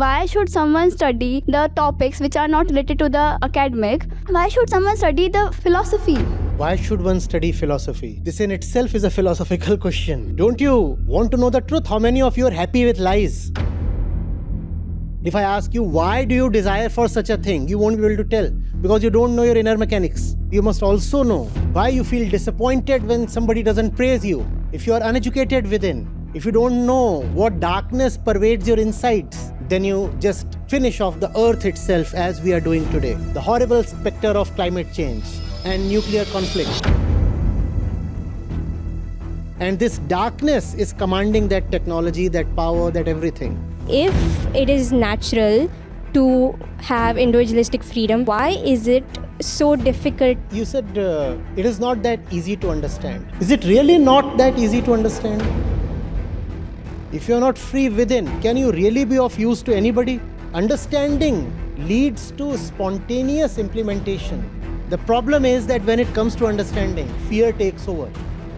why should someone study the topics which are not related to the academic? Why should someone study the philosophy? Why should one study philosophy? This in itself is a philosophical question. Don't you want to know the truth? How many of you are happy with lies? If I ask you, why do you desire for such a thing? You won't be able to tell because you don't know your inner mechanics. You must also know why you feel disappointed when somebody doesn't praise you. If you are uneducated within, if you don't know what darkness pervades your insides, then you just finish off the earth itself as we are doing today. The horrible specter of climate change and nuclear conflict. And this darkness is commanding that technology, that power, that everything. If it is natural to have individualistic freedom, why is it so difficult? You said it is not that easy to understand. Is it really not that easy to understand? If you are not free within, can you really be of use to anybody? Understanding leads to spontaneous implementation. The problem is that when it comes to understanding, fear takes over.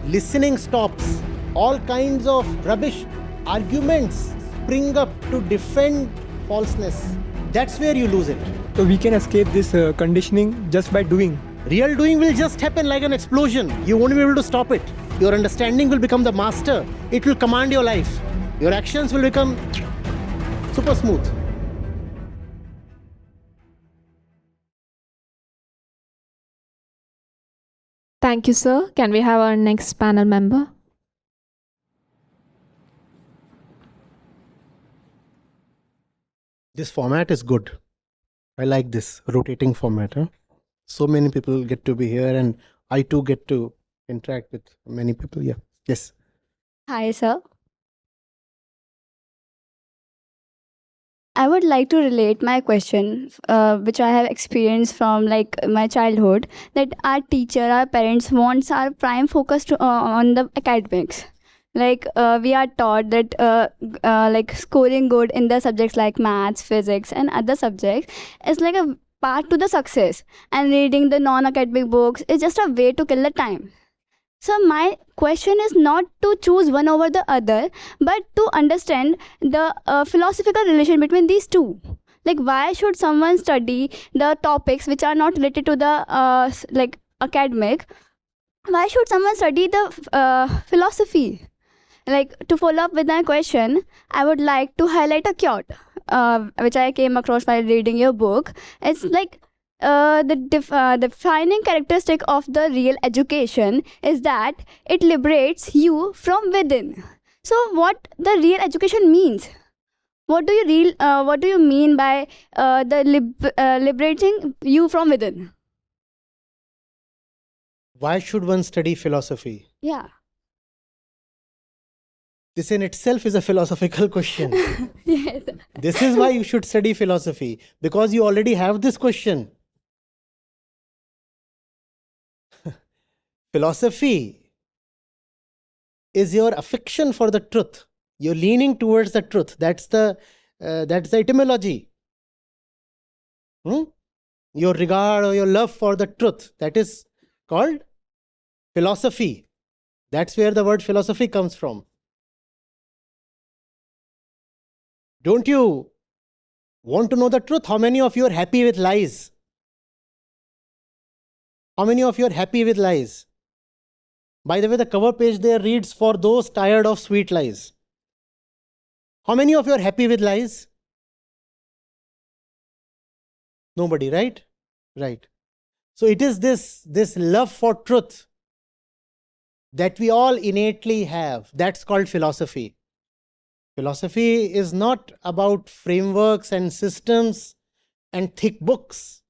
Listening stops. All kinds of rubbish arguments spring up to defend falseness. That's where you lose it. So we can escape this conditioning just by doing. Real doing will just happen like an explosion. You won't be able to stop it. Your understanding will become the master. It will command your life. Your actions will become super smooth. Thank you, sir. Can we have our next panel member? This format is good. I like this rotating format. So many people get to be here and I too get to interact with many people. Yeah. Yes. Hi, sir. I would like to relate my question, which I have experienced from my childhood, that our teacher, our parents wants our prime focus on the academics. We are taught that scoring good in the subjects like maths, physics, and other subjects is like a part to the success, and reading the non-academic books is just a way to kill the time. So my question is not to choose one over the other, but to understand the philosophical relation between these two. Why should someone study the topics which are not related to the academic? Why should someone study the philosophy? To follow up with my question, I would like to highlight a quote which I came across while reading your book. It's the defining characteristic of the real education is that it liberates you from within. So what the real education means? What do you mean by liberating you from within? Why should one study philosophy? Yeah. This in itself is a philosophical question. Yes. This is why you should study philosophy, because you already have this question. Philosophy is your affection for the truth. You're leaning towards the truth. That's the etymology. Your regard or your love for the truth. That is called philosophy. That's where the word philosophy comes from. Don't you want to know the truth? How many of you are happy with lies? How many of you are happy with lies? By the way, the cover page there reads, "For those tired of sweet lies." How many of you are happy with lies? Nobody, right? Right. So it is this love for truth that we all innately have. That's called philosophy. Philosophy is not about frameworks and systems and thick books.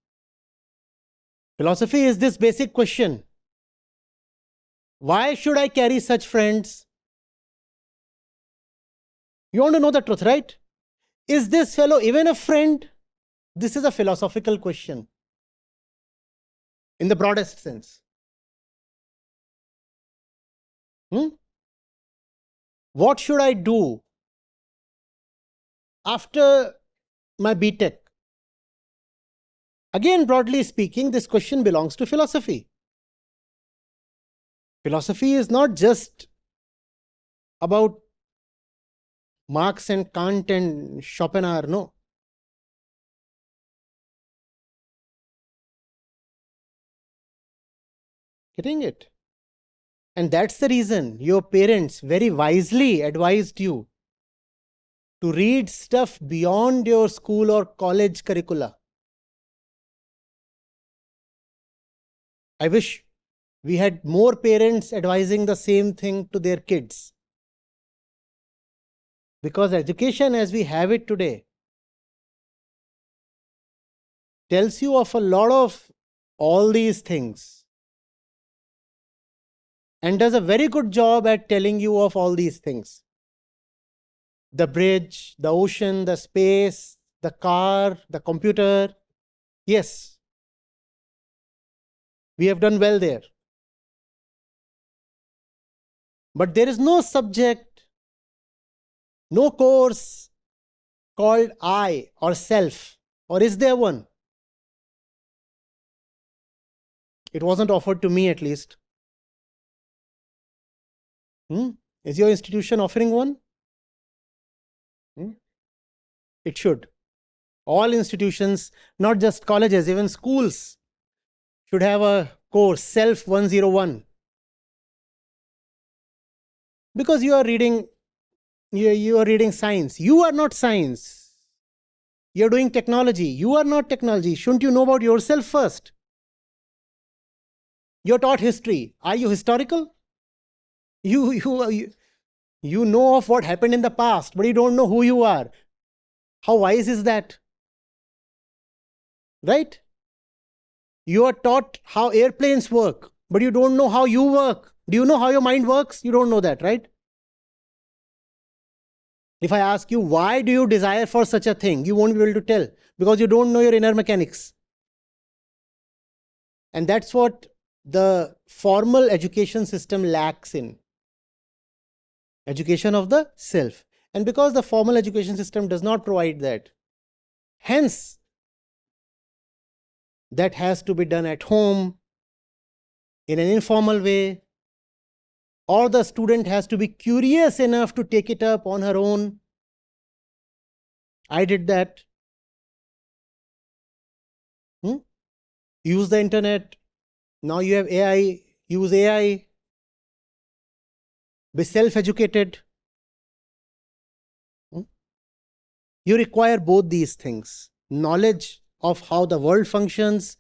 Philosophy is this basic question: why should I carry such friends? You want to know the truth, right? Is this fellow even a friend? This is a philosophical question in the broadest sense. What should I do after my BTech? Again, broadly speaking, this question belongs to philosophy. Philosophy is not just about Marx and Kant and Schopenhauer, no. Getting it? And that's the reason your parents very wisely advised you to read stuff beyond your school or college curricula. I wish we had more parents advising the same thing to their kids. Because education as we have it today tells you of a lot of all these things and does a very good job at telling you of all these things. The bridge, the ocean, the space, the car, the computer. Yes, we have done well there. But there is no subject, no course called I or self. Or is there one? It wasn't offered to me at least. Is your institution offering one? It should. All institutions, not just colleges, even schools, should have a course, Self 101. Because you are reading science. You are not science. You are doing technology. You are not technology. Shouldn't you know about yourself first? You are taught history. Are you historical? You know of what happened in the past, but you don't know who you are. How wise is that? Right? You are taught how airplanes work, but you don't know how you work. Do you know how your mind works? You don't know that, right? If I ask you, why do you desire for such a thing? You won't be able to tell because you don't know your inner mechanics. And that's what the formal education system lacks in. Education of the self. And because the formal education system does not provide that, hence, that has to be done at home, in an informal way, or the student has to be curious enough to take it up on her own. I did that. Use the internet. Now you have AI. Use AI. Be self-educated. You require both these things. Knowledge of how the world functions,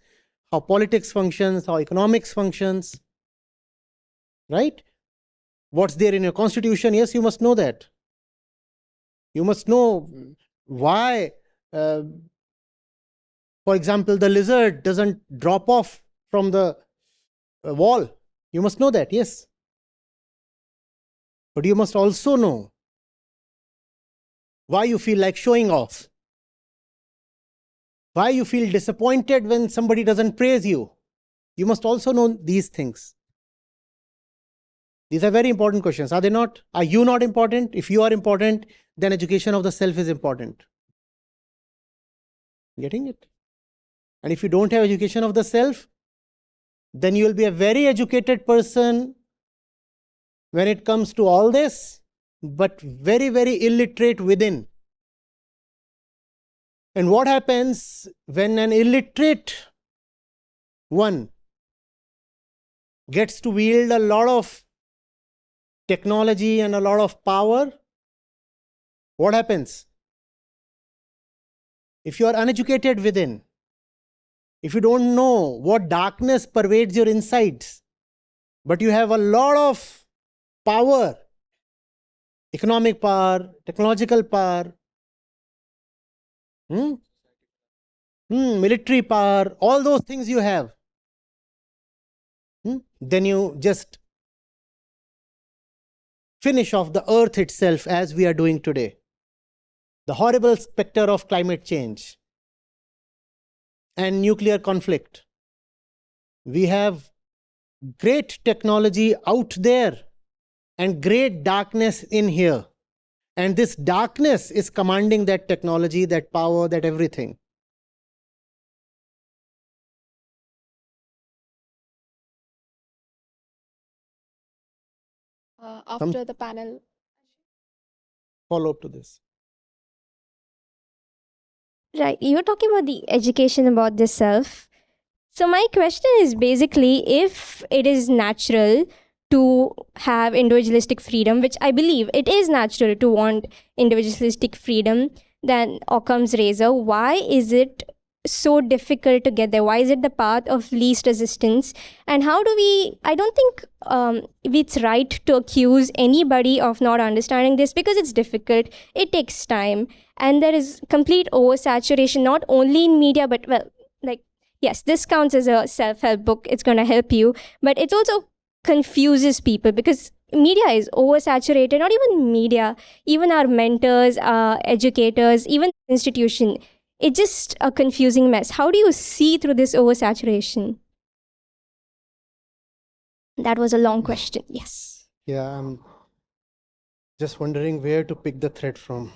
how politics functions, how economics functions. Right? What's there in your constitution? Yes, you must know that. You must know why, for example, the lizard doesn't drop off from the wall. You must know that, yes. But you must also know why you feel like showing off. Why you feel disappointed when somebody doesn't praise you. You must also know these things. These are very important questions, are they not? Are you not important? If you are important, then education of the self is important. Getting it? And if you don't have education of the self, then you will be a very educated person when it comes to all this, but very, very illiterate within. And what happens when an illiterate one gets to wield a lot of technology and a lot of power? What happens? If you are uneducated within, if you don't know what darkness pervades your insides, but you have a lot of power, economic power, technological power, military power, all those things you have, then you just finish off the earth itself as we are doing today. The horrible specter of climate change and nuclear conflict. We have great technology out there and great darkness in here. And this darkness is commanding that technology, that power, that everything. After the panel, Follow up to this. Right, you're talking about the education about the self. So my question is basically, if it is natural to have individualistic freedom, which I believe it is natural to want individualistic freedom, then Occam's razor, why is it so difficult to get there? Why is it the path of least resistance? And how do we, I don't think it's right to accuse anybody of not understanding this, because it's difficult, it takes time, and there is complete oversaturation, not only in media, but well, like, yes, this counts as a self-help book, it's going to help you, but it also confuses people because media is oversaturated. Not even media, even our mentors, educators, even institution, it's just a confusing mess. How do you see through this oversaturation? That was a long question. Yes. Yeah, I'm just wondering where to pick the thread from.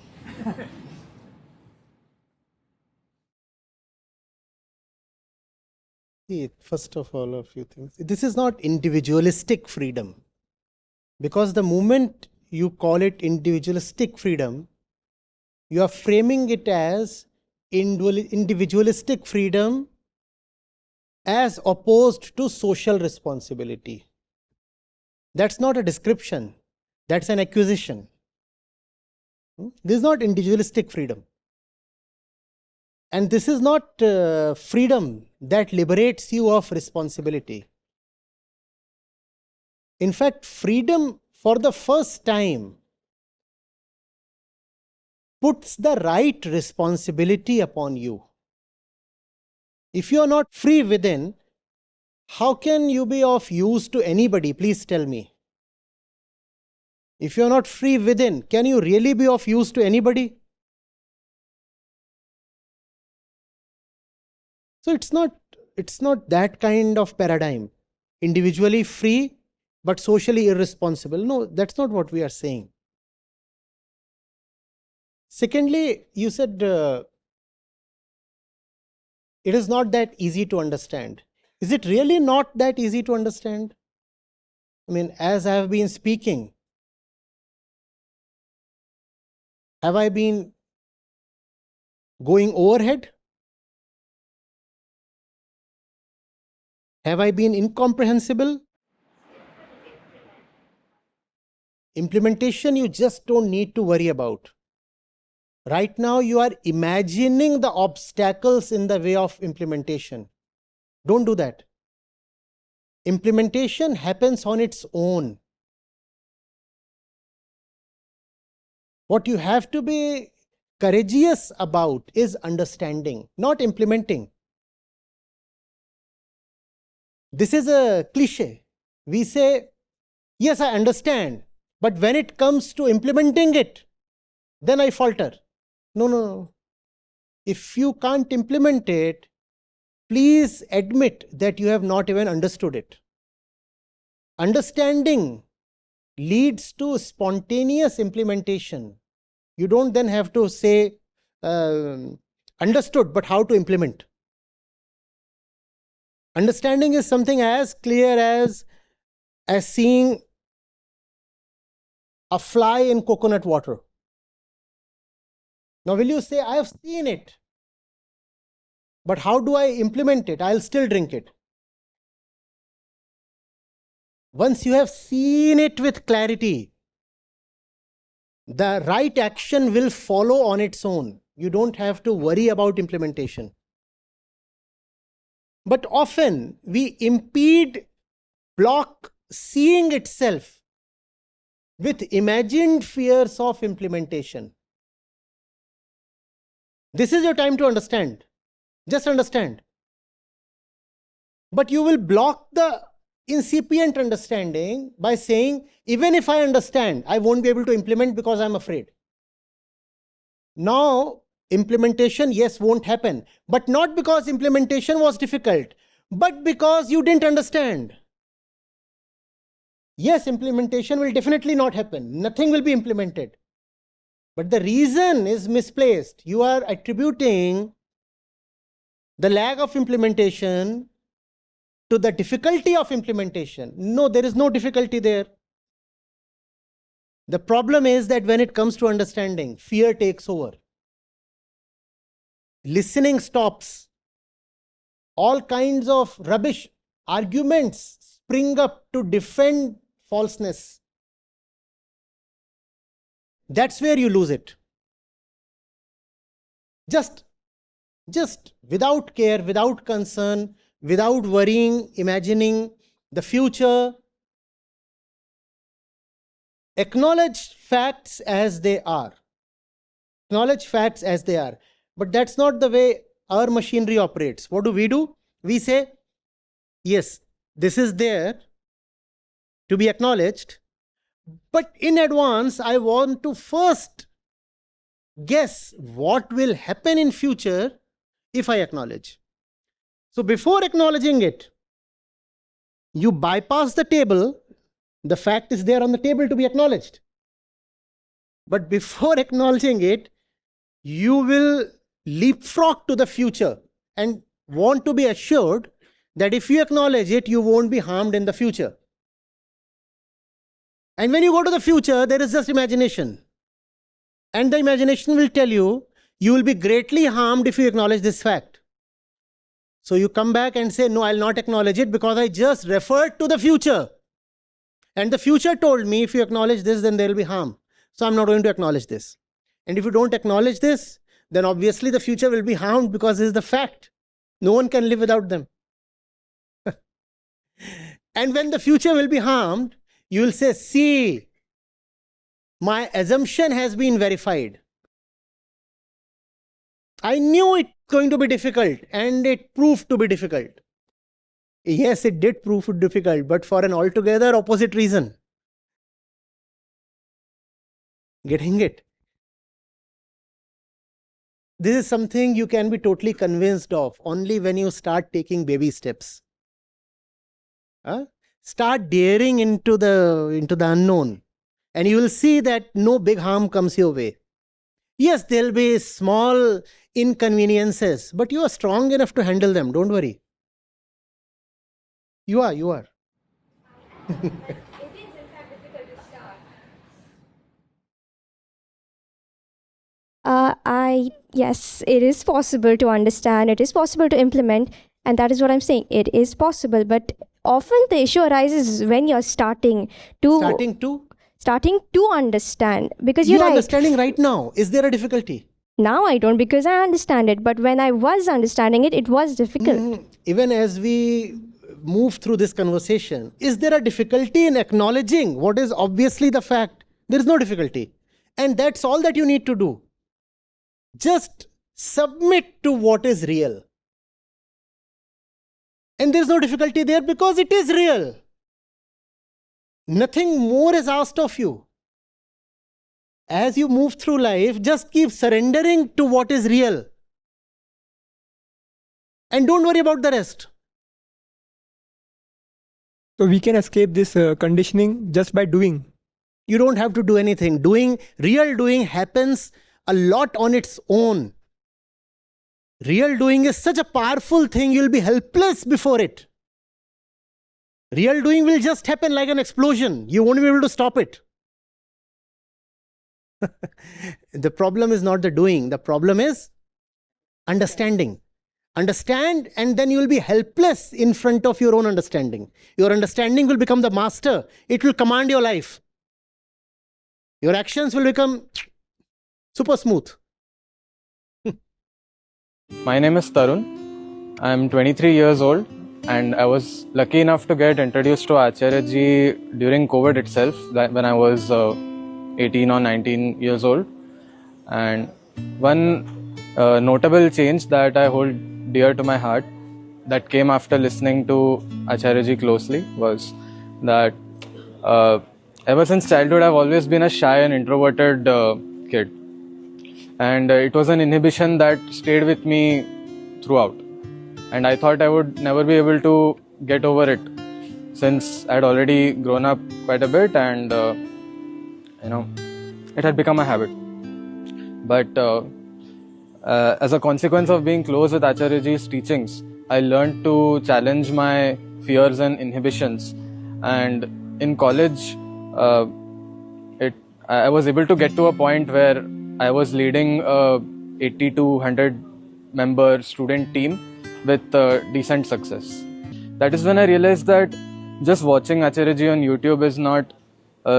See, first of all, a few things. This is not individualistic freedom. Because the moment you call it individualistic freedom, you are framing it as individualistic freedom as opposed to social responsibility. That's not a description, that's an accusation. This is not individualistic freedom. And this is not freedom that liberates you of responsibility. In fact, freedom for the first time puts the right responsibility upon you. If you are not free within, how can you be of use to anybody? Please tell me. If you are not free within, can you really be of use to anybody? So it's not that kind of paradigm. Individually free, but socially irresponsible. No, that's not what we are saying. Secondly, you said it is not that easy to understand. Is it really not that easy to understand? I mean, as I have been speaking, have I been going overhead? Have I been incomprehensible? Implementation, you just don't need to worry about. Right now, you are imagining the obstacles in the way of implementation. Don't do that. Implementation happens on its own. What you have to be courageous about is understanding, not implementing. This is a cliche. We say, yes, I understand, but when it comes to implementing it, then I falter. No. If you can't implement it, please admit that you have not even understood it. Understanding leads to spontaneous implementation. You don't then have to say, understood, but how to implement. Understanding is something as clear as seeing a fly in coconut water. Now, will you say, I have seen it, but how do I implement it? I'll still drink it. Once you have seen it with clarity, the right action will follow on its own. You don't have to worry about implementation. But often we block seeing itself with imagined fears of implementation. This is your time to understand. Just understand. But you will block the incipient understanding by saying, even if I understand, I won't be able to implement because I'm afraid. Now, implementation, yes, won't happen, but not because implementation was difficult, but because you didn't understand. Yes, implementation will definitely not happen. Nothing will be implemented. But the reason is misplaced. You are attributing the lack of implementation to the difficulty of implementation. No, there is no difficulty there. The problem is that when it comes to understanding, fear takes over. Listening stops. all kinds of rubbish arguments spring up to defend falseness. That's where you lose it. Just without care, without concern, without worrying, imagining the future. Acknowledge facts as they are. Acknowledge facts as they are. But that's not the way our machinery operates. What do? We say, yes, this is there to be acknowledged, but in advance, I want to first guess what will happen in future if I acknowledge. So before acknowledging it, you bypass the table. The fact is there on the table to be acknowledged. But before acknowledging it, you will leapfrog to the future and want to be assured that if you acknowledge it, you won't be harmed in the future. And when you go to the future, there is just imagination. And the imagination will tell you, you will be greatly harmed if you acknowledge this fact. So you come back and say, no, I'll not acknowledge it because I just referred to the future. And the future told me, if you acknowledge this, then there will be harm. So I'm not going to acknowledge this. And if you don't acknowledge this, then obviously the future will be harmed because this is the fact. No one can live without them. And when the future will be harmed, you will say, see, my assumption has been verified. I knew it's going to be difficult, and it proved to be difficult. Yes, it did prove difficult, but for an altogether opposite reason. Getting it? This is something you can be totally convinced of only when you start taking baby steps. Start daring into the unknown, and you will see that no big harm comes your way. Yes, there will be small inconveniences, but you are strong enough to handle them. Don't worry. You are. Yes, it is possible to understand, it is possible to implement, and that is what I'm saying. It is possible, but often the issue arises when you're starting to understand, because you're You are right. understanding right now. Is there a difficulty? Now I don't, because I understand it, but when I was understanding it, it was difficult. Even as we move through this conversation, is there a difficulty in acknowledging what is obviously the fact? There is no difficulty. And that's all that you need to do. Just submit to what is real. And there's no difficulty there because it is real. Nothing more is asked of you. As you move through life, just keep surrendering to what is real. And don't worry about the rest. So we can escape this conditioning just by doing. You don't have to do anything. Real doing happens a lot on its own. Real doing is such a powerful thing, you'll be helpless before it. Real doing will just happen like an explosion. You won't be able to stop it. The problem is not the doing. The problem is understanding. Understand, and then you will be helpless in front of your own understanding. Your understanding will become the master. It will command your life. Your actions will become super smooth. My name is Tarun. I am 23 years old, and I was lucky enough to get introduced to Acharya Ji during COVID itself, when I was 18 or 19 years old. And one notable change that I hold dear to my heart that came after listening to Acharya Ji closely was that ever since childhood I've always been a shy and introverted kid. And it was an inhibition that stayed with me throughout. And I thought I would never be able to get over it, since I'd already grown up quite a bit and it had become a habit. But as a consequence of being close with Acharya Ji's teachings, I learned to challenge my fears and inhibitions. And in college, I was able to get to a point where I was leading a 80 to 100 member student team with decent success. That is when I realized that just watching Acharya Ji on YouTube is not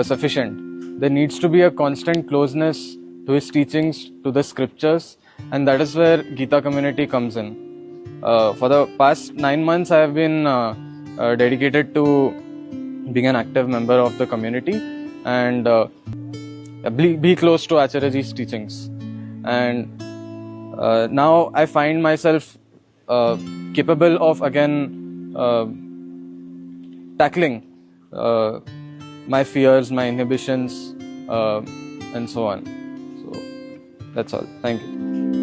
sufficient. There needs to be a constant closeness to his teachings, to the scriptures, and that is where Gita community comes in. For the past 9 months, I have been dedicated to being an active member of the community and be close to Acharya Ji's teachings. And now I find myself capable of again tackling my fears, my inhibitions, and so on. So that's all. Thank you.